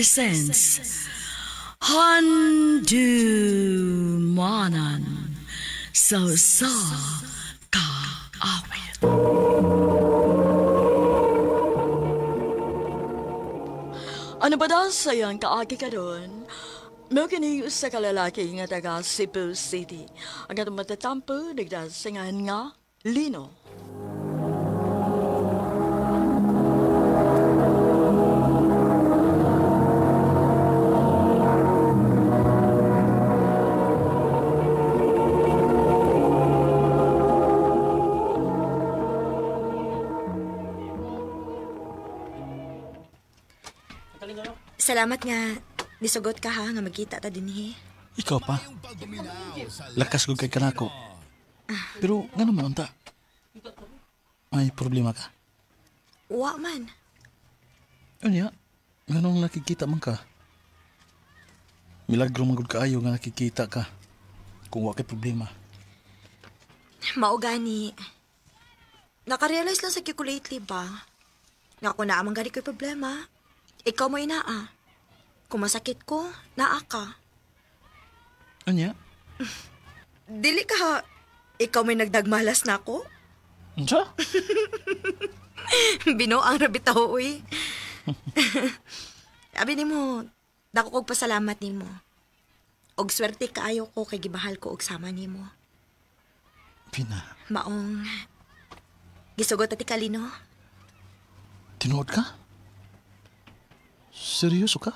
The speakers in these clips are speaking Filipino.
presents Handumanan sa kaawit. Ano ba daw sayang kaagi ka doon? May kini sa kalalaki nga taga Cebu City. Ang atong matatampo, nagdasingan nga, Lino. Salamat nga, nisugot ka ha, nga magkita ta dinhi. Ikaw pa? Lakas ko kay kanako. Pero nga naman ta? May problema ka? Wa man. Ano nga nung nakikita man ka? Milagro magod kaayo nga nakikita ka. Kung wa kay problema. Mao gani. Nakarealize lang sa ko lately ba? Nga ako na amang gani ko'y problema. Ikaw mo inaa. Kung masakit ko, naa ka. Anya? Dili ka ha. Ikaw may nagdagmalas na ako? Ansa? Binuang rabitaw, uy. Abi ni mo, dako kog pasalamat ni mo. Og swerte kaayo ko kay gibahal ko og sama ni mo. Pina. Maong, gisugot ati kalino. Tinuod ka? Seryoso ka?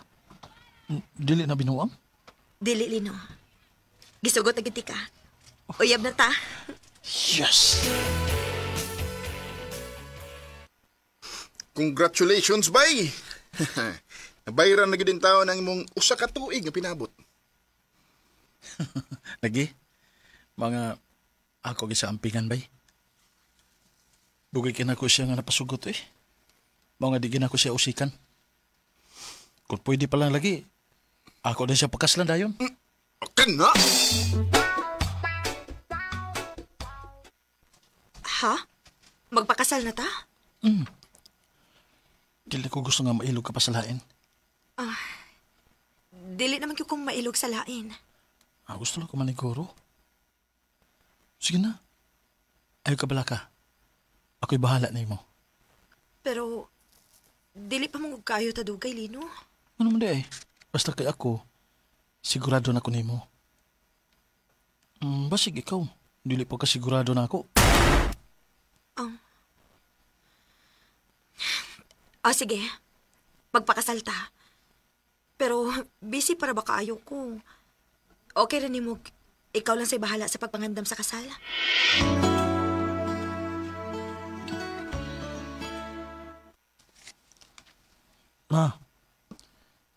Dili na binuang? Dili, Lino. Gisugot agiti ka. Uyab na ta. Yes! Congratulations, bay! Nabayaran na din tao ng imong usa ka tuig nga pinabot. Lagi? Mga ako gisaampingan, bay. Bugay kinako siya nga napasugot eh. Mga di ginako siya usikan. Kung pwede pa lang lagi, ako din siya pakaslan dayon. Okay na! Ha? Magpakasal na ta? Dili ko gusto nga mailog ka pa sa lain. Dili naman ko kung mailog sa lain. Gusto lang ko maniguro. Sige na. Ayaw ka bala ka. Ako'y bahala na mo. Pero, dili pa mong kayo tadugay, Lino. Ano mo di eh? Basta kay ako, sigurado na ko nimo. Basig ikaw, dili pa ka sigurado na ako. Sige. Magpakasal ta. Pero, busy para ba kaayo ko? Okay rin ni mo, ikaw lang sa'y bahala sa pagpangandam sa kasal.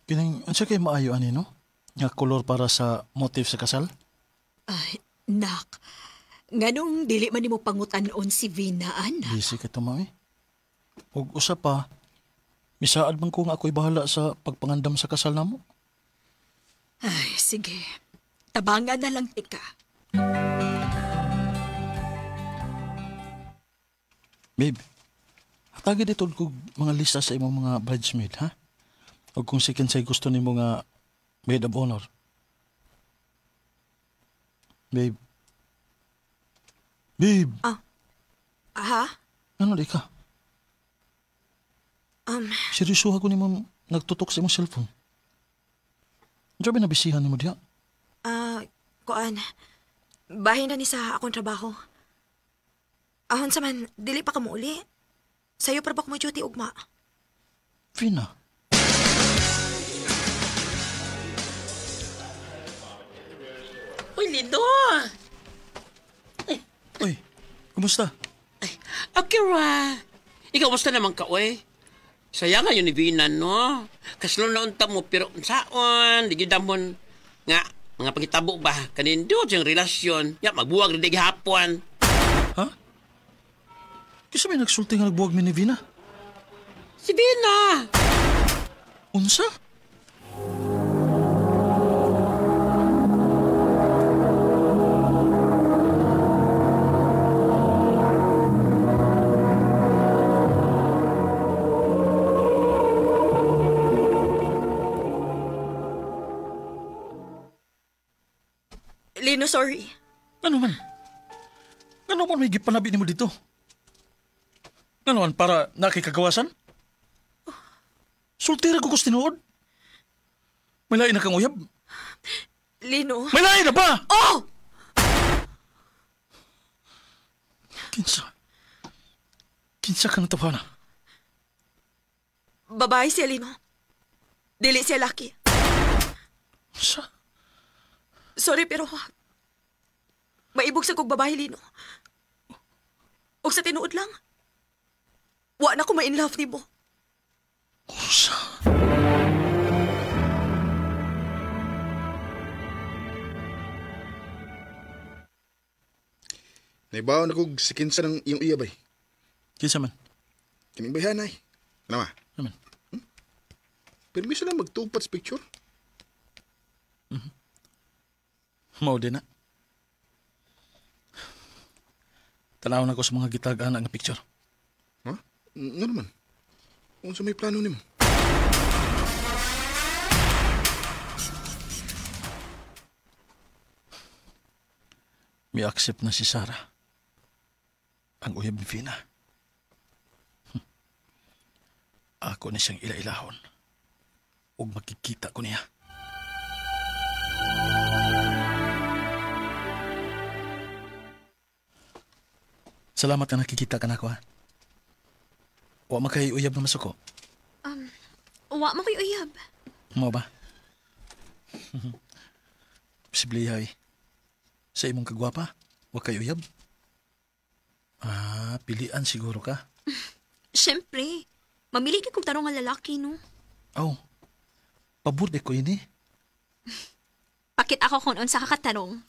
Kining, ansa kay maayo ani no? Nga kolor para sa motif sa kasal? Ay, nak. Nganong dili man nimo pangutanon si Vina, anak? Busy ka tumay. Ug usa pa, misaad man ko nga ako'y bahala sa pagpangandam sa kasal namo. Ay, sige. Tabangan na lang tika. Babe, hatagi dito ko mga lista sa imong mga bridesmaid, ha? O kung second say gusto nimo nga maid of honor. Babe. Babe! Ha? Ano di ka? Seryoso ako nimo nagtutok sa imong cellphone. Ano ba nabisihan nimo diya? Kuan. Bahin na ni sa akong trabaho. Ahon sa man, dili pa ka mo uli. Sa'yo para ba ko duty ugma? Vina. Uy, Lindo! Uy, kumusta? Akira! Ikaw, musta naman ka, uy? Sayang nga yun ni Vina, no? Kaslo na unta mo, pero saan? Di gidamon nga, mga pagkitabo ba? Kanindo siyang relasyon. Ya, magbuwag rin di hapon. Ha? Kasi may nagsulti nga nagbuwag mi ni Vina. Si Vina! Unsa? Lino, sorry. Ano man? Ano man may gipanabi ni mo dito? Ano man, para nakikagawasan? Sultira ko tinuod. May lain na kang uyab. Lino. May lain na ba? Oh! Kinsa ka natawa na? Babae siya, Lino. Dili siya laki. Sa? Sorry, pero maibog sa kong babae, Lino. Og sa tinuod lang, wa na ko ma-in love ni mo. Sa? Naibaw na kog si kinsa ng iyong uyabay. Kinsa man? Kining bayhanay. Ano ma? Ano man? Permiso lang magtupat sa picture. Mao din na. Tanaw na ko sa mga gitagaan nga picture. Ha? Nga naman. Kung sa may plano nimo. May accept na si Sarah. Ang uyab ni Vina. Ako na siyang ila-ilahon. Ug makikita ko niya. Salamat na nakikita ka na ako, ha? Wa makay uyab na masuko. Wa mo ko'y uyab. Mo ba? Posible yahay. Sa imong kagwapa, wa kay uyab. Pilian siguro ka. Siyempre. Mamili ka kong tarong nga lalaki, no? Oh, paburde ko ini. Pakit ako kung unsa kakatarong.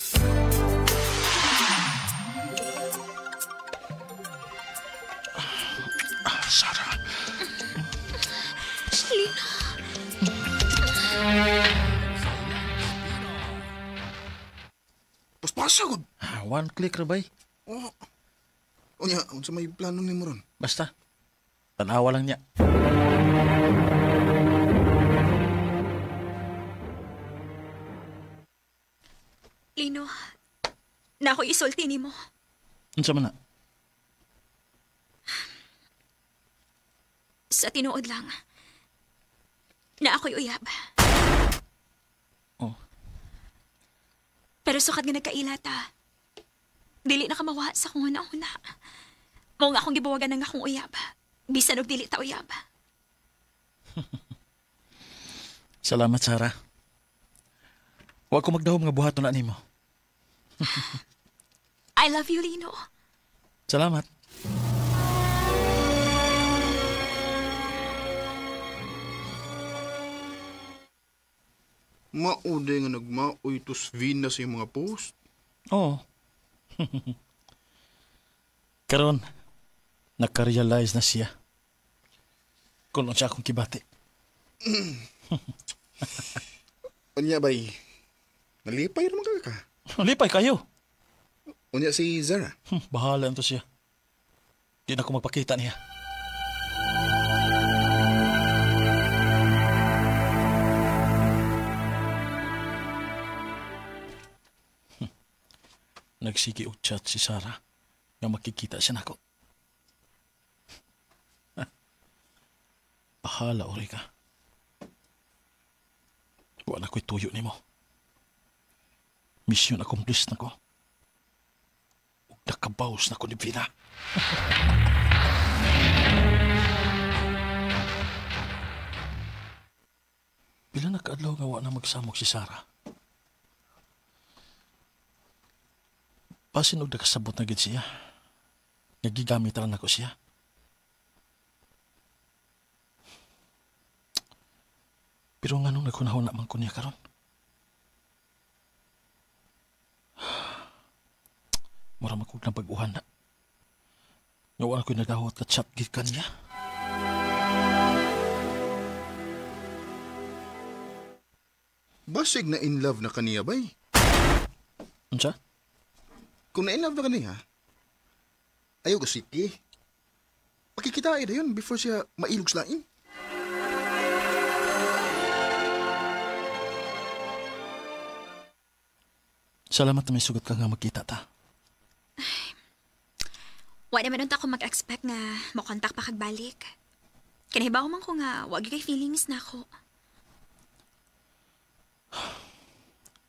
Sarah. Lino. Paspasagod. One click ra bay. Oh. Unya, unsa may plano nimo ron? Basta. Tanawa lang niya. Lino, na ako isulti ni mo. Unsa man na? Sa tinuod lang, na ako'y uyab. Oh, Pero sukat nga nagkailata, dili na kamawa sa kung una-una. Mao nga akong gibawagan ng akong uyab. Bisan og dili ta uyab. salamat, Sarah. Wa ko magdahom nga buhaton na nimo. I love you, Lino. Salamat. Maude nga nagmaoy tos Vina sa iyong mga post. Oo. Karon, nagka-realize na siya. Kung ano siya akong kibati. Unya bay, nalipay naman ka. Lipay kayo. Unya si Zara. Bahala ito siya. Di na ako magpakita niya. Nagsigi og chat si Sarah nga makikita siya nako. Bahala, ori ka. Wala ko'y tuyo ni mo. Mission accomplished na ko. Ug nakabawas na ko ni Vina. Pila na kaadlaw nga wa na magsamok si Sarah. Pasin og nakasabot na gid siya. Nagigamit lang ako siya. Pero nga nung nakunahon naman ko niya karon. Mura magkog na pag-uhan na. Ngawan ko'y nagdahot ka chat gid kaniya. Basig na in love na kaniya bay. Unsa? Kung na in love na kaniya, ayaw ko siki. Pakikitain na yun before siya mailog sa lain. Salamat na may sugat ka nga magkita ta. Wa naman unta ako mag-expect nga makontak pa kagbalik. Kinahibaw man ko nga, wag kay feelings na ako.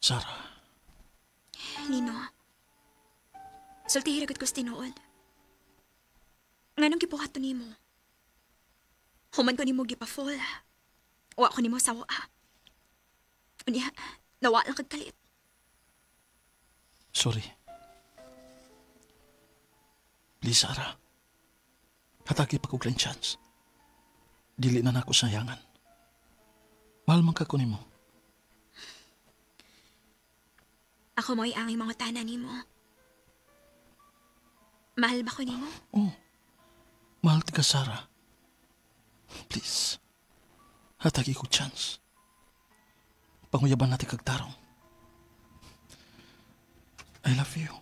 Sarah, Nino, sulti hiragot ko sa tinuod. Nganong gibuhat to nimo? Human ko nimo gipa-fall. Wa ko nimo sawa. Unya, nawa lang kagkalit. sorry. Please, Sarah. Hatagi pa ko chance. Dili na nako sayangan. Mahal man ka ko nimo. Ako mo'y ang mga tanan nimo. Mahal ba ko nimo? Oh, mahal ti ka, Sarah. Please, hatagi ko chance. Panguyaban natin kagtarong. I love you.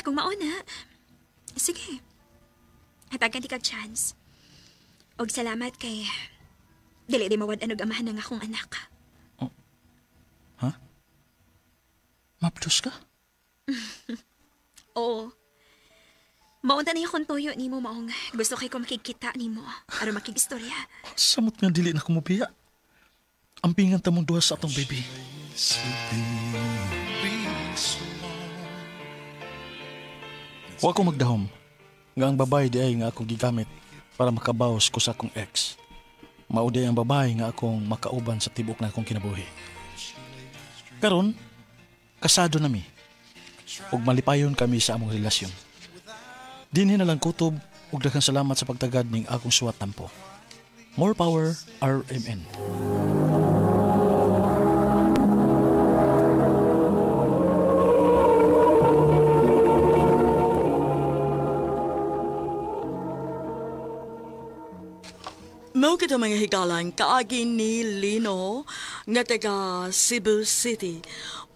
Kung mauna, sige. Hatagan ti kag chance. Og salamat kay dili di mawad anog amahan ng akong anak. Ha? Mapdos ka? Oo. Maunta na akong tuyo ni mo maong gusto kay ko makikita ni mo aron makigistorya. Samot nga dili na kumupiya. Ampingan ta mong duha sa atong baby. Wa ko magdahom. Nga ang babae di ay nga akong gigamit para makabawas ko sa akong ex. Mauday ang babae nga akong makauban sa tibok na akong kinabuhi. Karon, kasado nami. Ug malipayon kami sa among relasyon. Dinhi na lang kutob ug daghang salamat sa pagtagad ning akong suwat tampo. More power, RMN. Mao kita mga higalan kaagi ni Lino nga taga Cebu City.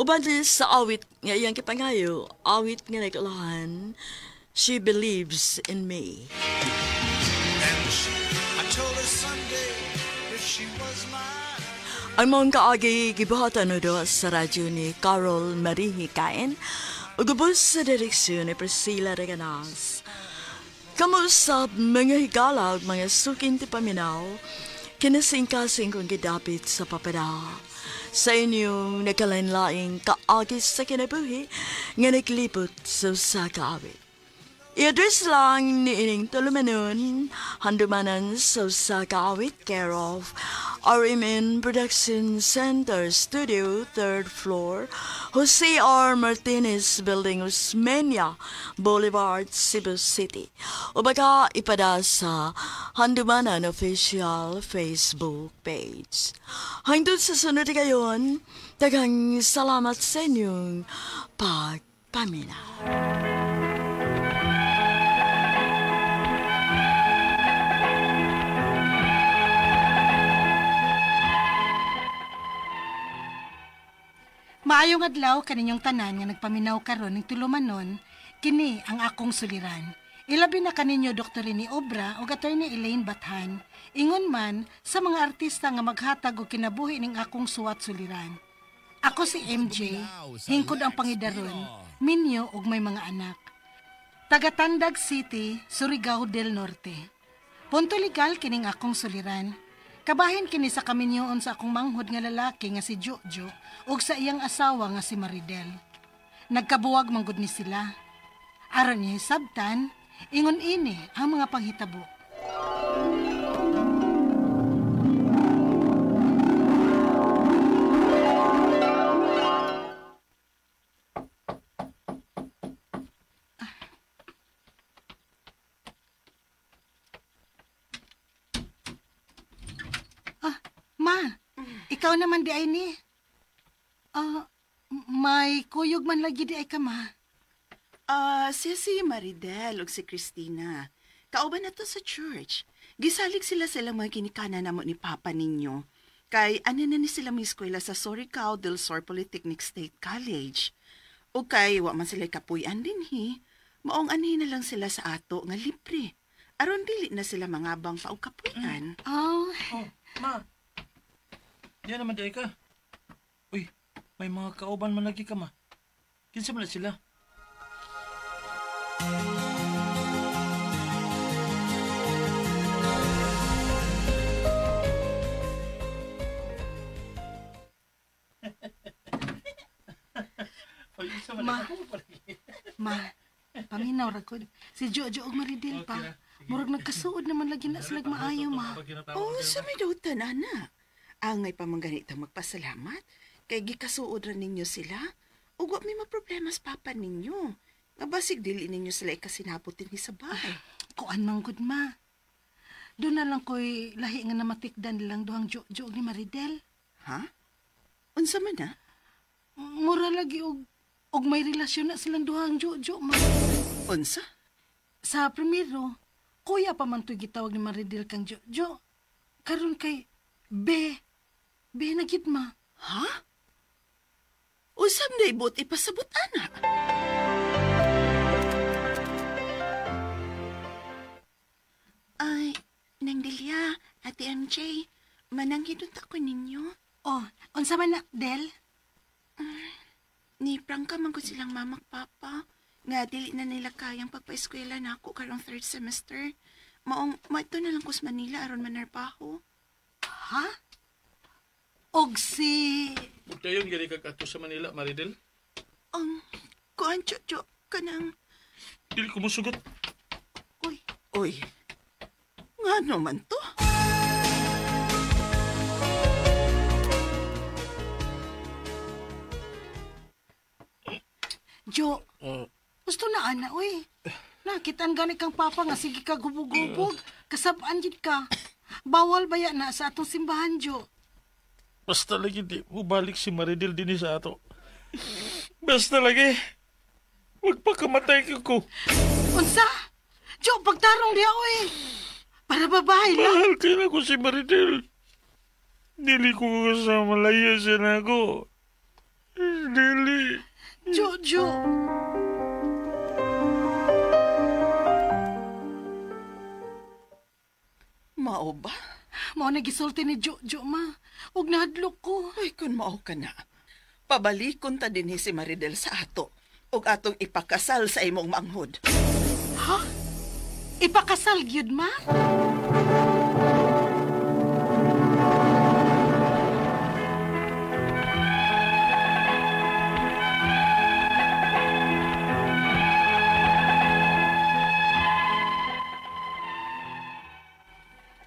Uban din sa awit nga iyang kipangayo, awit nga nagkalahan, She Believes in Me. Ang mga kaagi gibuhatan do sa radyo ni Carol Marie Hikain, ugubos sa direksyon ni Priscilla Reganas. Kamusta mga higala at mga sukin ti paminaw, kinasingkasing kong gidapit sa papeda. Sa inyong nagkalain-laing kaagis sa kinabuhi, nga naglipot sa kaawit. I-address lang ni ining tulumanon, handumanan sa kaawit, care of RMN Production Center Studio, 3rd floor, Jose R. Martinez Building, Osmeña Boulevard, Cebu City. O baka ipada sa Handumanan Official Facebook page. Hangtod sa sunod kayon, daghang salamat sa inyong pagpaminaw. Maayong adlaw kaninyong tanan nga nagpaminaw karon ning tulumanon, kini ang akong suliran. Ilabi na kaninyo Dr. ni Obra o Attorney Elaine Bathan, ingon man sa mga artista nga maghatag og kinabuhi ning akong suwat suliran. Ako si MJ, hingkod ang pangidaron, minyo og may mga anak. Taga Tandag City, Surigao del Norte. Punto legal kining akong suliran. Kabahin kini sa kaminyoon sa akong manghod nga lalaki nga si Jojo ug sa iyang asawa nga si Maridel. Nagkabuwag manggod ni sila. Aron niya sabtan, ingon ini ang mga panghitabo. Ma, ikaw naman di ay ni. May kuyog man lagi di ay ka, ma. Siya si Maridel o si Christina. Kauban na to sa church. Gisalig sila mga ginikana namo ni Papa ninyo. Kay ano na ni sila may eskwela sa Surigao del Sur Polytechnic State College. O kay wa man sila kapuyan din hi. Maong anhin na lang sila sa ato nga libre. Aron dili na sila mangabang pa og kapuyan. Oh, Ma, Diyan naman di ka. Uy, may mga kauban man lagi ka ma. Kinsa man na sila? Uy, kinsa man Ma. na ako pala. Ma, paminaw ra ko. Si Jojo ug Maridel pa. Murag nagkasuod naman lagi na sila maayo, ma. Oh, sa may dautan, ana. Angay pa man ganitang magpasalamat. Kay gikasuod ra ninyo sila. Ug wa may maproblema sa papa ninyo. Nga basig dili ninyo sila ikasinabot din sa bahay. Kuan man gud, ma. Doon na lang ko'y lahi nga namatikdan nilang duhang Jojo ni Maridel. Ha? Unsa man na? Mura lagi og may relasyon na silang duhang Jojo, ma. Unsa? Sa primero, kuya pa man to'y gitawag ni Maridel kang Jojo. Karon kay Be na gid, ma. Ha? Usab na ibot ipasabot, ana. Ay, Nang Delia, Ate MJ, mananghidunta ko ninyo. Oh, unsa man na, Del? Ni prangka man ko silang mamak papa. Nga dili na nila kayang pagpa-eskwela na ako karong 3rd semester. Maito na lang ko sa Manila aron manarbaho. Ha? Og si... Dayon gani kag ato sa Manila, Maridel. Ang kuan Jojo kanang Dili ko mosugot. Uy. Ngano man to? Jo, gusto na ana, uy. Nakitaan gani kang papa nga sige ka gubog-gubog. Kasabaan gid ka. Bawal baya na sa atong simbahan, Jo. Basta lagi di mo balik si Maridel din sa ato. Basta lagi. Huwag pa kamatay ko. Unsa? Jo, pagtarong diya, uy. Para babae lang. Mahal ka na ko si Maridel. Dili ko kasama laya siya na ako. Dili. Jo. Mao ba? Mao na gisulti ni Jo, ma. Huwag nahadlok ko. Ay, kun mao ka na. Pabalikon ta din si Maridel sa ato. Ug atong ipakasal sa imong manghod. Ha? Ipakasal gyud, ma?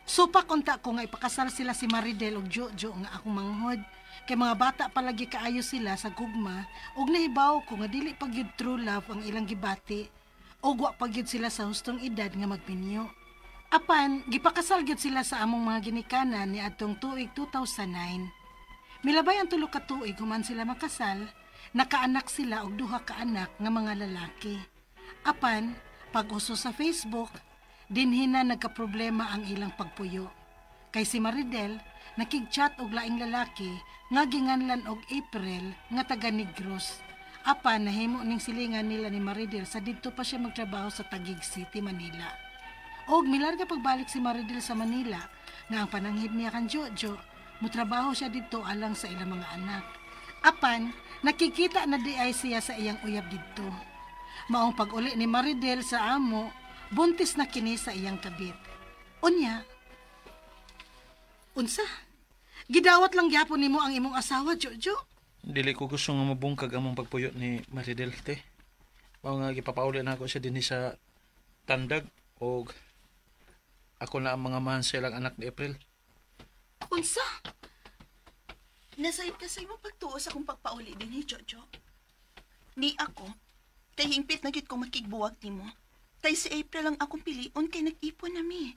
Supak unta ko nga ipakasal sila si Maridel ug Jojo nga akong manghod. Kay mga bata palagi kaayo sila sa gugma ug nahibaw ko nga dili pa gyud true love ang ilang gibati ug wa pa gyud sila sa hustong edad nga magpinyo. Apan gipakasal gyud sila sa among mga ginikanan ni adtong tuig 2009. Milabay ang tulo ka tuig human sila makasal, nakaanak sila og duha ka anak nga mga lalaki. Apan pag-uso sa Facebook, dinhi na nagkaproblema ang ilang pagpuyo. Kay si Maridel nakig-chat og laing lalaki nga ginganlan og April nga taga Negros. Apan nahimo ning silingan nila ni Maridel sa didto pa siya magtrabaho sa Taguig City, Manila. Og milarga pagbalik si Maridel sa Manila nga ang pananghid niya kan Jojo, mutrabaho siya didto alang sa ilang mga anak. Apan nakikita na di ay siya sa iyang uyab didto. Maong pag-uli ni Maridel sa amo, buntis na kini sa iyang kabit. Unya, unsa? Gidawat lang gyapon nimo ang imong asawa, Jojo? Dili ko gusto nga mabungkag among pagpuyot ni Maridel, te. Mao nga gipapauli na ako siya dinhi sa tandag og ako na ang mga mahan silang anak ni April. Unsa? Nasayip ka sa imong pagtuo sa akong pagpauli din ni Jojo. Ni ako, kay hingpit na gyud ko makigbuwag nimo. Kay si April ang akong pilion kay nag-ipon nami.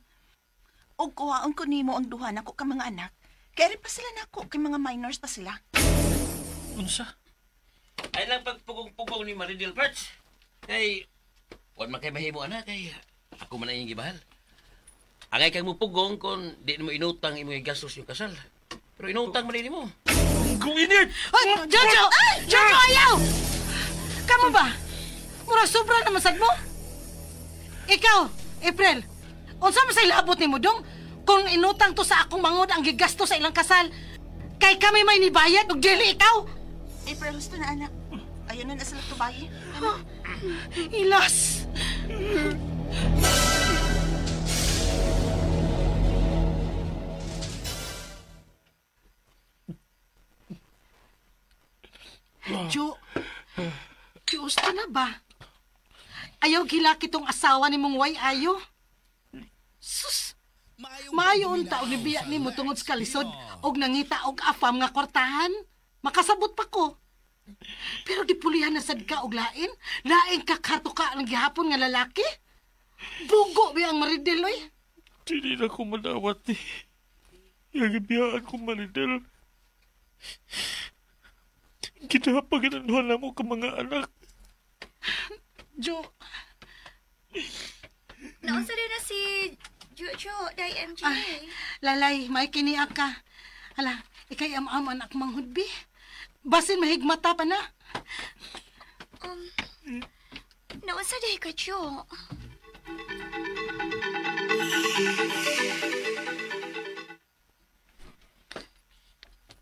Og kuhaon ko nimo ang duha nako ka mga anak. Kaya rin pa sila nako kay mga minors pa sila. Unsa? Ay lang pagpugong-pugong ni Maridel Perch. Kay, huwag man kayo mahimo anak, kay ako man ang gibahal. Angay kang mo pugong kung di mo inutang imo gastos yung kasal. Pero inutang man mo. Kung init! Ay, Jojo! Jojo, ayaw! Kamu ba? Mura sobra naman sad mo? Ikaw, April, unsa man sa ilabot nimo dong? Kung inutang to sa akong mangod ang gigasto sa ilang kasal, Kay kami may nibayad og dili ikaw. Pero gusto na, anak. Ayun na nasa tubayi. Ilas. Jo, gusto na ba? Ayaw gilaki tong asawa ni mong way ayo. Sus, maayo unta og nibiya nimo tungod sa kalisod og nangita og afam nga kwartahan. Makasabot pa ko. Pero di pulihan na sad ka og lain ka kartuka ng gihapon nga lalaki. Bugo ba ang Maridel oy? Dili na ko madawat ni. Yung ibiyaan ko Maridel. Kinapagananuhan na mo ka mga anak. Jo. Naunsa rin na si Jojo, day MJ. Lalay, may kiniak ka. Hala, ikay am-am anak manghudbi. Basin mahigmata pa na. Naunsa day ka, Jo?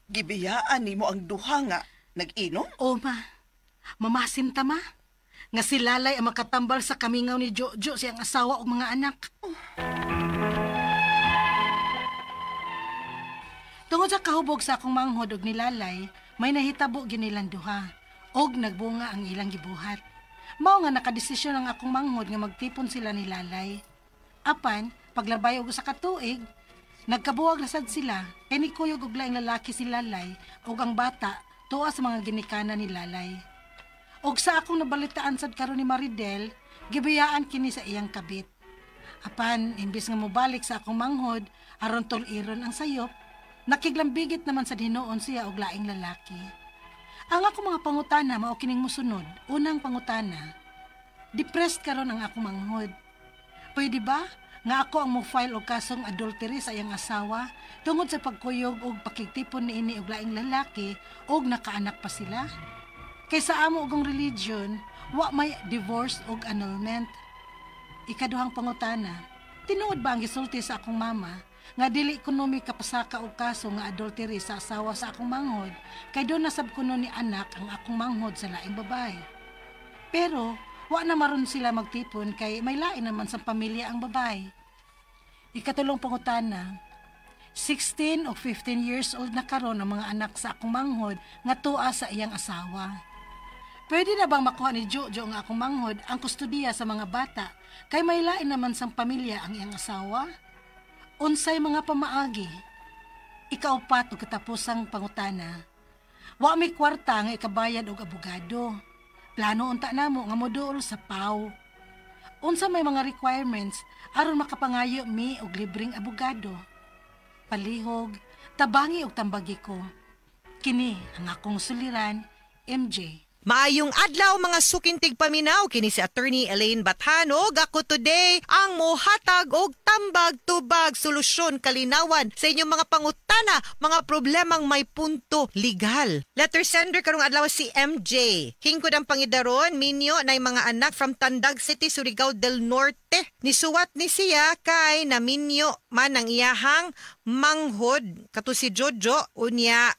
Gibiyaan ni mo ang duha nga. Nag-inom? O ma, mamasin ta ma. Nga si Lalay ang makatambal sa kamingaw ni Jojo siyang asawa o mga anak. Tungod sa kahubog sa akong manghod og ni Lalay, may nahitabo ginilang duha. Og nagbunga ang ilang gibuhat. Mao nga nakadesisyon ang akong manghod nga magtipon sila ni Lalay. Apan, paglabay og sa katuig, nagkabuwag na sad sila. Kay ni kuyog og laing lalaki si Lalay og ang bata tuwa sa mga ginikana ni Lalay. Og sa akong nabalitaan sad karon ni Maridel, gibiyaan kini sa iyang kabit. Apan, imbis nga mobalik sa akong manghod, aron tol-iron ang sayop, nakiglambigit naman sa hinoon siya og laing lalaki. Ang akong mga pangutana mao kining mosunod. Unang pangutana, depressed karon ang akong manghod. Pwede ba nga ako ang mo-file og kasong adultery sa iyang asawa tungod sa pagkuyog og pakigtipon niini og laing lalaki og nakaanak pa sila? Kaysa amo og religion, wa may divorce og annulment. Ikaduhang pangutana, tinuod ba ang gisulti sa akong mama nga dili kuno mi kapasaka og kaso nga adultery sa asawa sa akong manghod kay doon nasab kuno ni anak ang akong manghod sa laing babae? Pero wa na maron sila magtipon kay may lain naman sa pamilya ang babae. Ikatulong pangutana, 16 o 15 years old na karon ang mga anak sa akong manghod nga tuwa sa iyang asawa. Pwede na bang makuha ni Jojo nga akong manghod ang kustudiya sa mga bata kay may lain naman sang pamilya ang iyang asawa? Unsay mga pamaagi? Ikaupat o katapusang pangutana, wa may kwarta nga ikabayad og abogado. Plano unta namo nga moduol sa PAW. Unsa may mga requirements aron makapangayo mi og libreng abogado? Palihog, tabangi og tambagi ko. Kini ang akong suliran, MJ. Maayong adlaw mga sukintig paminaw, kini si Attorney Elaine Bathanog. Ako today ang mohatag og tambag tubag solusyon kalinawan sa inyong mga pangutana, mga problemang may punto legal. Letter sender karong adlaw si MJ. Hingkod ang pangidaron minyo nay mga anak from Tandag City, Surigao del Norte. Nisuwat ni siya kay naminyo man ang iyahang manghod kato si Jojo unya.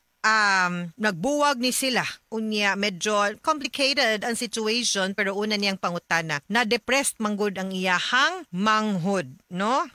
Nagbuwag ni sila. Unya, medyo complicated ang situation pero una niyang pangutana. Na-depressed manggod ang iyahang manghod, no?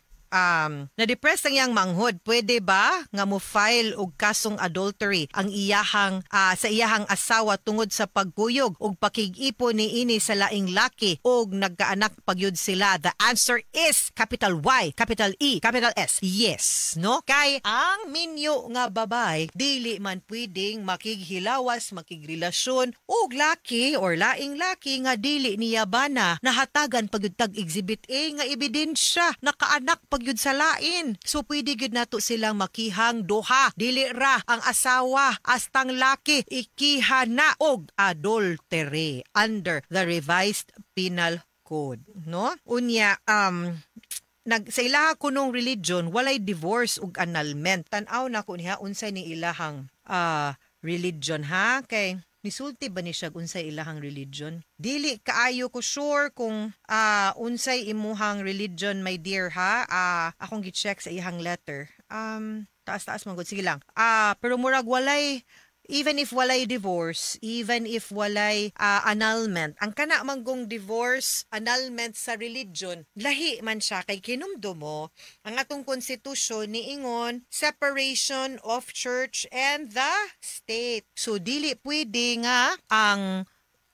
Na-depressed ang iyang manghod. Pwede ba nga mo file og kasong adultery ang iyahang sa iyahang asawa tungod sa pagguyog og pakig-ipon niini sa laing laki og nagkaanak pagyud sila? The answer is capital Y, capital E, capital S. Yes, no? Kay ang minyo nga babay dili man pwedeng makighilawas, makigrelasyon og laki or laing laki nga dili niya bana nahatagan pagyud tag exhibit A nga ebidensya nakaanak pagyud sa lain. So pwede gyud nato silang makihang duha. Dili ra ang asawa astang laki ikihana og adultery under the revised penal code, no? Unya sa ilaha kunong religion walay divorce ug annulment. Tan-aw na ko niya unsay ni ilahang religion ha kay Nisulti ba ni siya unsay ilahang religion? Dili kaayo ko sure kung unsay imuhang religion, my dear ha. Akong gi-check sa ihang letter. Taas-taas man gud. Sige lang. Pero murag walay, even if walay divorce, even if walay annulment, ang kana manggong divorce, annulment sa religion, lahi man siya kay kinumdo mo ang atong konstitusyon niingon separation of church and the state. So dili pwede nga ang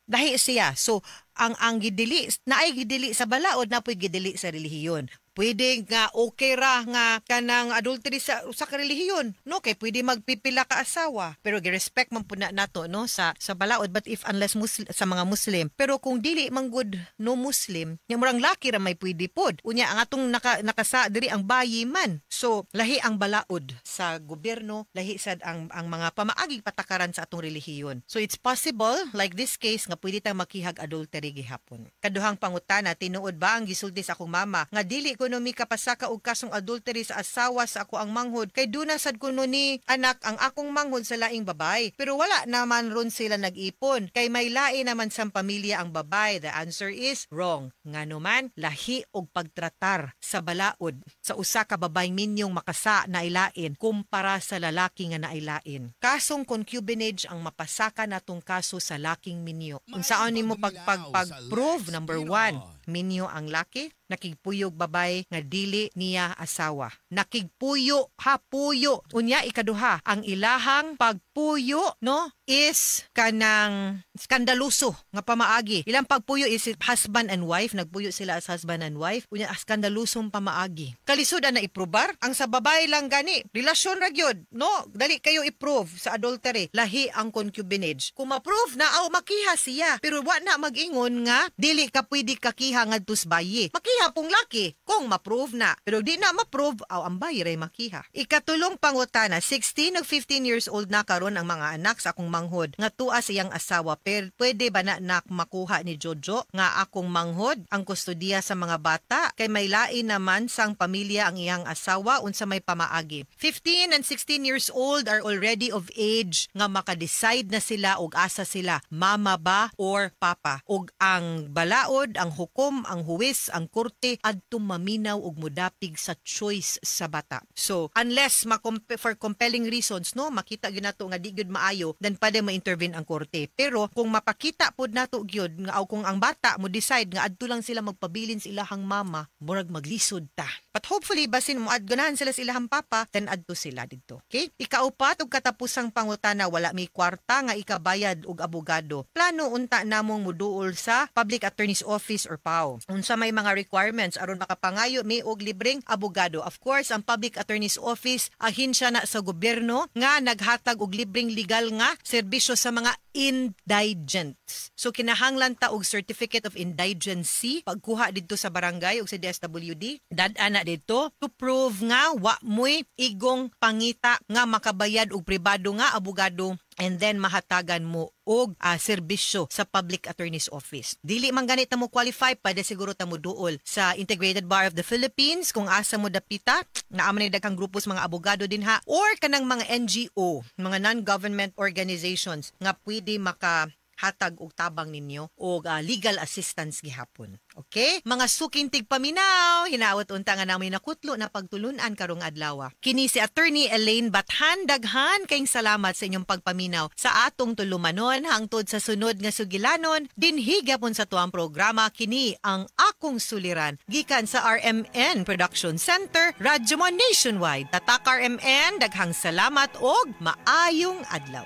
lahi siya. So ang gidili, naay gidili sa balaod, na pwede gidili sa relihiyon. Pwede nga okay ra nga kanang adultery sa usa ka relihiyon, no, kay pwede magpipila ka asawa, pero gi-respect man pud nato, no, sa balaod. But if unless sa mga Muslim, pero kung dili man good no Muslim, nya murang laki ra may pwede pod, unya ang atong nakasa diri ang bayi man. So lahi ang balaod sa gobyerno, lahi sad ang mga pamaaging patakaran sa atong relihiyon. So it's possible like this case nga pwede tang makihag adultery gihapon. Kaduhang pangutana, tinuod ba ang gisulti sa akong mama nga dili kuno mi kapasaka og kasong adultery sa asawa sa ako ang manghod, kay duna sad kuno ni anak ang akong manghod sa laing babay. Pero wala naman ron sila nag-ipon, kay may lain naman sa pamilya ang babay. The answer is wrong. Ngano man, lahi og pagtratar sa balaod sa usa ka babayng minyong makasa na ilain kumpara sa lalaki nga nailain. Kasong concubinage ang mapasaka natong kaso sa laking minyo. Unsaon nimo pag-prove? Number 1, minyo ang laki, nakigpuyog babay nga dili niya asawa. Nakigpuyo, puyo. Unya ikaduha, ang ilahang pagpuyo, no, is kanang skandaluso nga pamaagi. Ilang pagpuyo is husband and wife, nagpuyo sila as husband and wife. Unya skandalusong pamaagi. Kalisod na iprobar ang sa babay lang gani. Relasyon ra gyud, no? Dali kayo i-prove sa adultery. Lahi ang concubinage. Kung ma-prove na makiha siya, pero wa na mag-ingon nga dili ka pwede kakiha ngadto sa bayi. Makiha pong laki kung ma-prove na. Pero di na ma-prove, ang bayi ray makiha. Ikatulong pangutana, 16 ug 15 years old na karon ang mga anak sa akong manghod nga tuwa siyang asawa. Pero pwede ba na makuha ni Jojo nga akong manghod ang kustodiya sa mga bata, kay may lain naman sang pamilya ang iyang asawa unsa may pamaagi. 15 and 16 years old are already of age nga makadecide na sila og asa sila, mama ba or papa. Og ang balaod, ang hukom, ang huwis, ang korte adto maminaw og mudapig sa choice sa bata. So unless for compelling reasons, no, makita gyud nato nga di gyud maayo, then pwede ma-intervene ang korte. Pero kung mapakita pod nato gyud nga kung ang bata mo decide nga adto lang sila magpabilin sa ilahang mama, murag maglisod ta. But hopefully basin mo adgunahan sila sa ilahang papa, then adto sila didto. Okay? Ikaupat og katapusang pangutana, wala may kwarta nga ikabayad og abogado. Plano unta namong muduol sa Public Attorney's Office or PAO. Unsa may mga requirements aron makapangayo mi og libreng abogado. Of course, ang Public Attorney's Office ahinsya na sa gobyerno nga naghatag og libreng legal nga serbisyo sa mga indigents. So kinahanglan ta og Certificate of Indigency pagkuha didto sa barangay og sa DSWD. Dad-ana didto to prove nga wa moy igong pangita nga makabayad og pribado nga abogado, and then mahatagan mo og serbisyo sa Public Attorney's Office. Dili man ganit na mo qualify, pwede siguro ta mo duol sa Integrated Bar of the Philippines kung asa mo dapita. Naaman ni daghang grupos mga abogado din ha, or kanang mga NGO, mga non-government organizations nga pwede makahatag og tabang ninyo og legal assistance gihapon. Okay? Mga suking tigpaminaw, hinaawat unta nga namin nakutlo na pagtulunan karong adlaw. Kini si Attorney Elaine Bathan, daghan kayong salamat sa inyong pagpaminaw sa atong tulumanon hangtod sa sunod nga sugilanon. Dinhi gyapon sa tuang programa kini ang akong suliran gikan sa RMN Production Center, Radyo Mo Nationwide. Tatak RMN, daghang salamat og maayong adlaw.